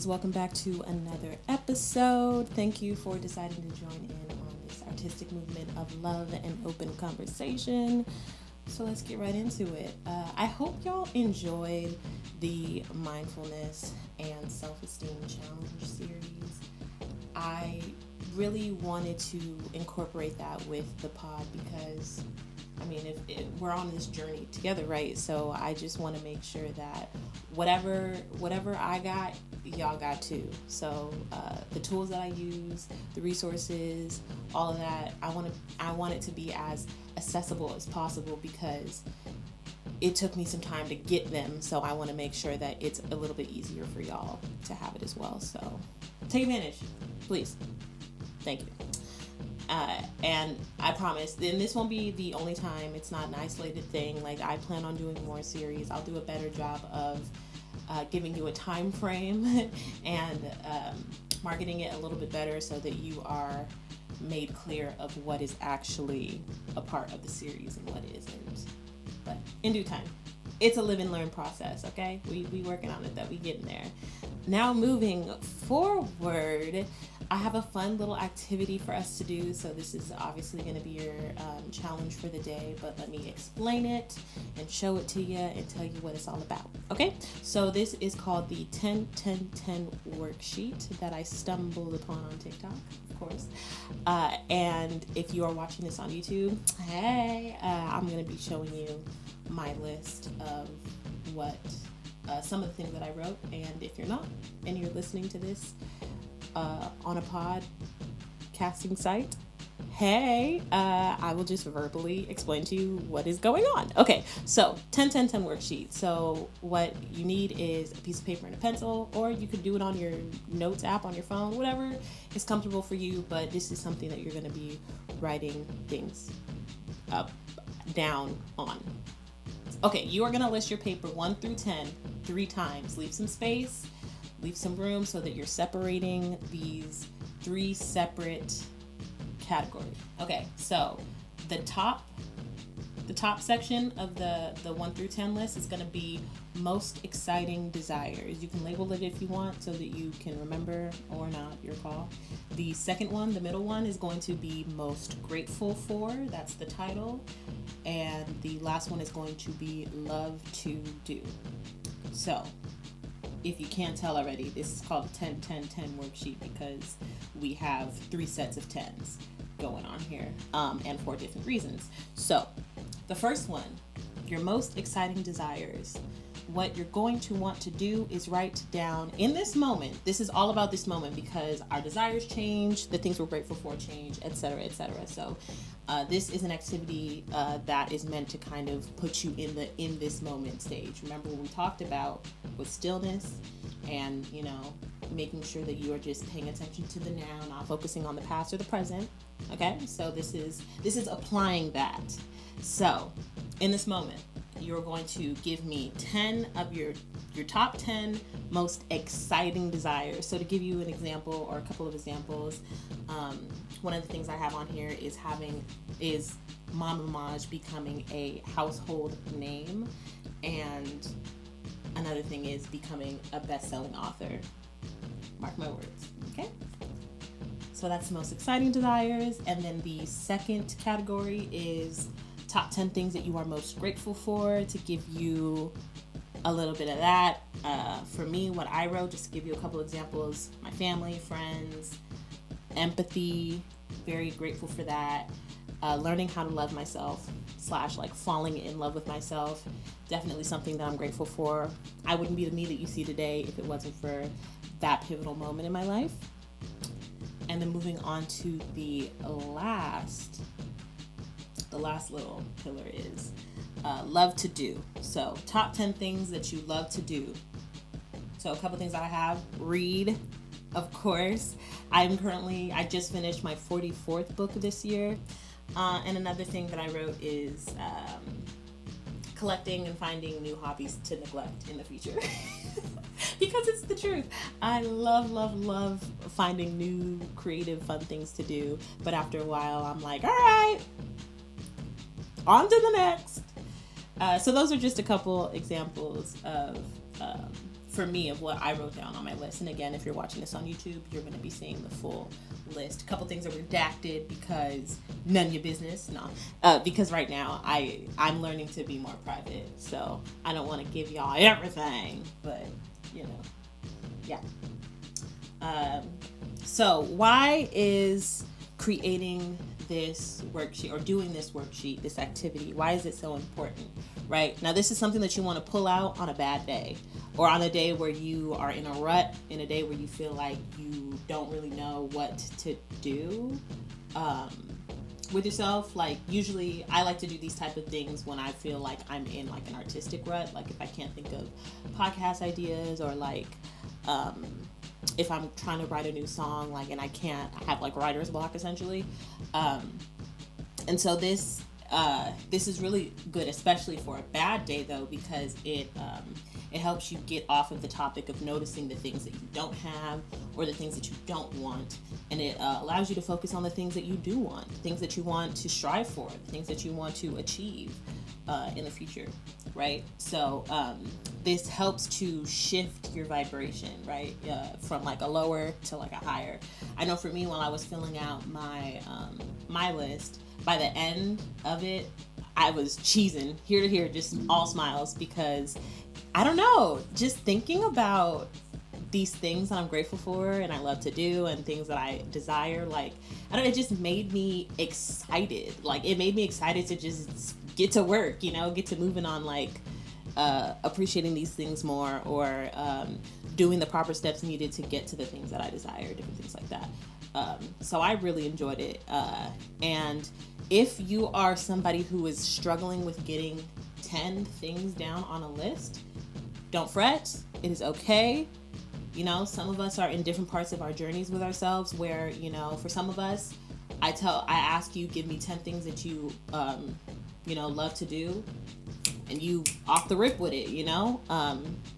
welcome back to another episode. Thank you for deciding to join in on this artistic movement of love and open conversation. So let's get right into it. I hope y'all enjoyed the mindfulness and self-esteem challenge series. I really wanted to incorporate that with the pod because if we're on this journey together, right? So I just want to make sure that whatever I got, y'all got too. So the tools that I use, the resources, all of that, I want it to be as accessible as possible because it took me some time to get them. So I want to make sure that it's a little bit easier for y'all to have it as well. So take advantage, please. Thank you. And I promise, and this won't be the only time. It's not an isolated thing. Like, I plan on doing more series. I'll do a better job of giving you a time frame and marketing it a little bit better so that you are made clear of what is actually a part of the series and what isn't. But in due time. It's a live and learn process, okay? We working on it, that we getting there. Now moving forward, I have a fun little activity for us to do. So this is obviously going to be your challenge for the day, but let me explain it and show it to you and tell you what it's all about. Okay, so this is called the 10-10-10 worksheet that I stumbled upon on TikTok, of course. And if you are watching this on YouTube, hey, I'm going to be showing you my list of what some of the things that I wrote. And if you're not and you're listening to this on a podcasting site, hey, I will just verbally explain to you what is going on. Okay, so 10-10-10 worksheet. So what you need is a piece of paper and a pencil, or you could do it on your notes app on your phone, whatever is comfortable for you, but this is something that you're going to be writing things down on. Okay, you are going to list your paper 1 through 10 3 times. Leave some space, leave some room so that you're separating these 3 separate categories. Okay, so the top section of the 1 through 10 list is going to be most exciting desires. You can label it if you want so that you can remember, or not, your call. The second one, the middle one, is going to be most grateful for. That's the title. And the last one is going to be love to do. So if you can't tell already, this is called a 10-10-10 worksheet because we have 3 sets of 10s going on here, and for different reasons. So the first one, your most exciting desires. What you're going to want to do is write down in this moment. This is all about this moment because our desires change, the things we're grateful for change, etc., etc. So this is an activity that is meant to kind of put you in this moment stage. Remember what we talked about with stillness and, making sure that you are just paying attention to the now, not focusing on the past or the present. Okay, so this is applying that. So in this moment, you're going to give me 10 of your top 10 most exciting desires. So to give you an example or a couple of examples, one of the things I have on here is MamMaJ becoming a household name, and another thing is becoming a best-selling author. Mark my words, okay? So that's the most exciting desires. And then the second category is top 10 things that you are most grateful for, to give you a little bit of that. For me, what I wrote, just to give you a couple examples, my family, friends, empathy, very grateful for that. Learning how to love myself / falling in love with myself, definitely something that I'm grateful for. I wouldn't be the me that you see today if it wasn't for that pivotal moment in my life. And then moving on to the last little pillar is love to do. So top 10 things that you love to do. So a couple things that I have: read, of course. I just finished my 44th book this year. And another thing that I wrote is collecting and finding new hobbies to neglect in the future. Because it's the truth. I love finding new creative fun things to do. But after a while, I'm like, all right, on to the next. So those are just a couple examples of for me, of what I wrote down on my list. And again, if you're watching this on YouTube, you're going to be seeing the full list. A couple things are redacted because none of your business. No, because right now I'm learning to be more private, so I don't want to give y'all everything. But yeah. So why is creating this worksheet or doing this worksheet, this activity, why is it so important? Right now, this is something that you want to pull out on a bad day, or on a day where you are in a rut, in a day where you feel like you don't really know what to do with yourself. Like, usually I like to do these type of things when I feel like I'm in like an artistic rut, like if I can't think of podcast ideas, or like if I'm trying to write a new song, like, and I have like writer's block essentially. And so this is really good, especially for a bad day though, because it helps you get off of the topic of noticing the things that you don't have or the things that you don't want, and it allows you to focus on the things that you do want, things that you want to strive for, things that you want to achieve in the future, right? So this helps to shift your vibration, right, from like a lower to like a higher. I know for me, while I was filling out my list, by the end of it, I was cheesing here to here, just all smiles, because I don't know, just thinking about these things that I'm grateful for and I love to do and things that I desire, like, I don't know, it just made me excited. Like, it made me excited to just get to work, get to moving on, like appreciating these things more, or doing the proper steps needed to get to the things that I desire, different things like that. So I really enjoyed it. And if you are somebody who is struggling with getting 10 things down on a list, don't fret. It is okay. Some of us are in different parts of our journeys with ourselves where, for some of us, I ask you, give me 10 things that you, love to do, and you off the rip with it,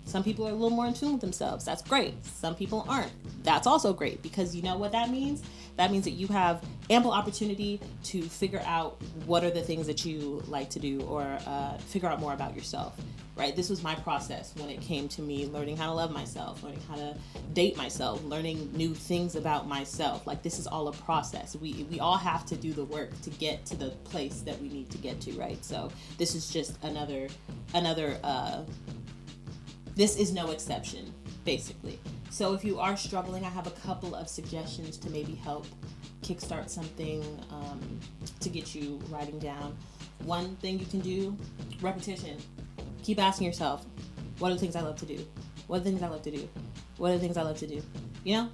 Some people are a little more in tune with themselves. That's great. Some people aren't. That's also great, because you know what that means? That means that you have ample opportunity to figure out what are the things that you like to do, or figure out more about yourself, right? This was my process when it came to me learning how to love myself, learning how to date myself, learning new things about myself. Like, this is all a process. We all have to do the work to get to the place that we need to get to, right? So this is just another this is no exception, basically. So if you are struggling, I have a couple of suggestions to maybe help kickstart something to get you writing down. One thing you can do, repetition. Keep asking yourself, what are the things I love to do? What are the things I love to do? What are the things I love to do?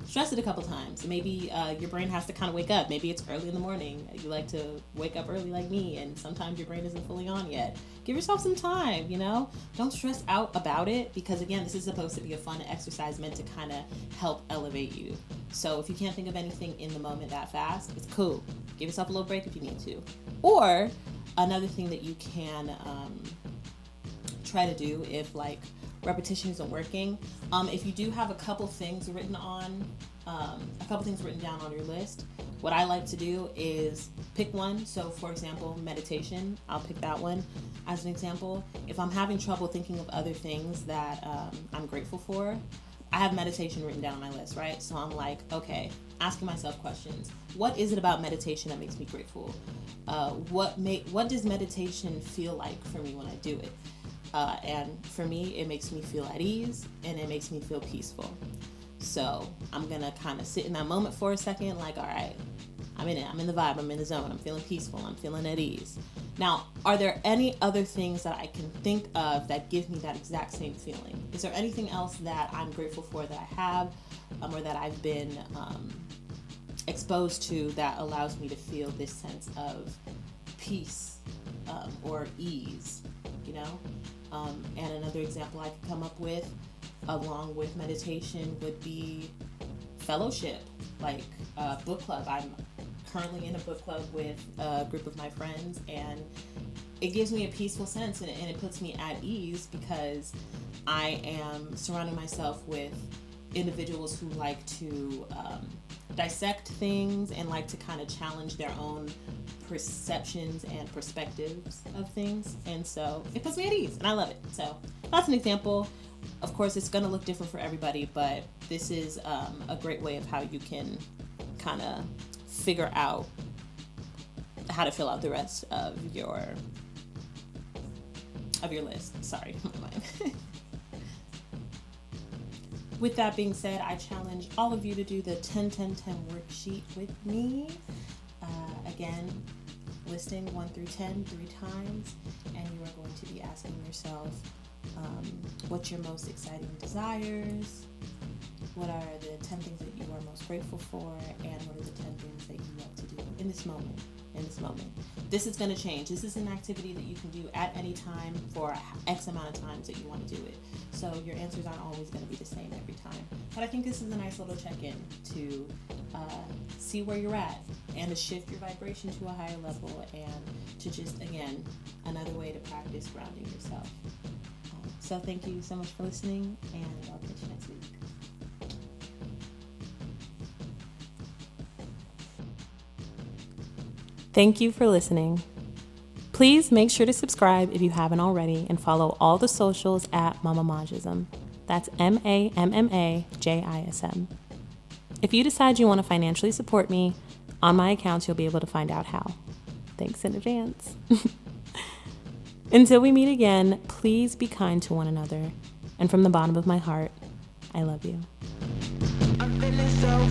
Stress it a couple times. Maybe your brain has to kind of wake up. Maybe it's early in the morning. You like to wake up early like me, and sometimes your brain isn't fully on yet. Give yourself some time, Don't stress out about it, because again, this is supposed to be a fun exercise meant to kind of help elevate you. So if you can't think of anything in the moment that fast, it's cool. Give yourself a little break if you need to. Or another thing that you can try to do, if like repetition isn't working, if you do have a couple things written down on your list, what I like to do is pick one. So for example, meditation, I'll pick that one as an example. If I'm having trouble thinking of other things that I'm grateful for, I have meditation written down on my list, right? So I'm like, okay, asking myself questions. What is it about meditation that makes me grateful? What does meditation feel like for me when I do it? And for me, it makes me feel at ease, and it makes me feel peaceful. So I'm going to kind of sit in that moment for a second, like, all right, I'm in it. I'm in the vibe. I'm in the zone. I'm feeling peaceful. I'm feeling at ease. Now, are there any other things that I can think of that give me that exact same feeling? Is there anything else that I'm grateful for that I have, or that I've been exposed to, that allows me to feel this sense of peace or ease, And another example I could come up with, along with meditation, would be fellowship, like book club. I'm currently in a book club with a group of my friends, and it gives me a peaceful sense, and it puts me at ease, because I am surrounding myself with individuals who like to dissect things and like to kind of challenge their own perceptions and perspectives of things, and so it puts me at ease, and I love it. So that's an example. Of course, it's going to look different for everybody, but this is a great way of how you can kind of figure out how to fill out the rest of your list. Sorry, my mind. With that being said, I challenge all of you to do the 10-10-10 worksheet with me. Again, listing 1 through 10 3 times, and you are going to be asking yourself, what's your most exciting desires? What are the 10 things that you are most grateful for? And what are the 10 things that you love to do in this moment? This is going to change. This is an activity that you can do at any time for X amount of times that you want to do it. So your answers aren't always going to be the same every time. But I think this is a nice little check-in to see where you're at and to shift your vibration to a higher level, and to just, again, another way to practice grounding yourself. So thank you so much for listening, and I'll catch you next week. Thank you for listening. Please make sure to subscribe if you haven't already, and follow all the socials at MamMaJism. That's MamMaJism. If you decide you want to financially support me, on my accounts you'll be able to find out how. Thanks in advance. Until we meet again, please be kind to one another. And from the bottom of my heart, I love you. I'm feeling so